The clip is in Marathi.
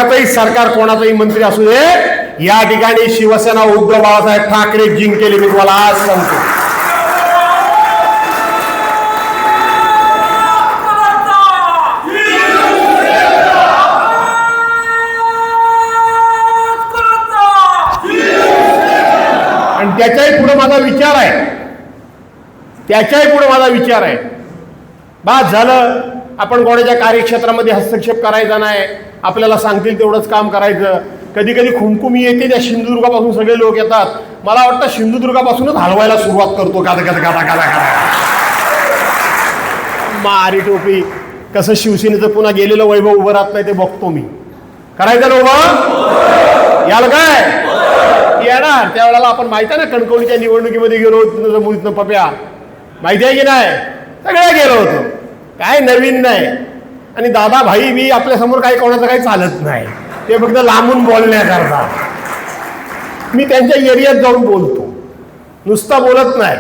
कोणाचंही सरकार, कोणाचाही मंत्री असू दे, या ठिकाणी शिवसेना उद्धव बाळासाहेब ठाकरे जिंकेले, मी तुम्हाला आज सांगतो. आणि त्याच्याही पुढे माझा विचार आहे, त्याच्याही पुढे माझा विचार आहे. बस झालं, आपण कोणाच्या कार्यक्षेत्रामध्ये हस्तक्षेप करायचा नाही, आपल्याला सांगतील तेवढंच काम करायचं. कधी कधी खुमखुमी येते, त्या सिंधुदुर्गापासून सगळे लोक येतात, मला वाटतं सिंधुदुर्गापासूनच हलवायला सुरुवात करतो. गादा गादा गादा गादा गादा मारी टोपी. कसं शिवसेनेचं पुन्हा गेलेलं वैभव उभं राहत नाही ते बघतो मी. करायचं ना उभं, याल काय येणार त्यावेळेला. आपण माहिती आहे ना, कणकवलीच्या निवडणुकीमध्ये गेलो होतो मुलीतनं पप्या, माहिती आहे की नाही, सगळे गेलो होतो, काय नवीन नाही. आणि दादा भाई मी आपल्या समोर काही कोणाचं काही चालत नाही, ते फक्त लांबून बोलण्याकरता. मी त्यांच्या एरियात जाऊन बोलतो, नुसता बोलत नाही.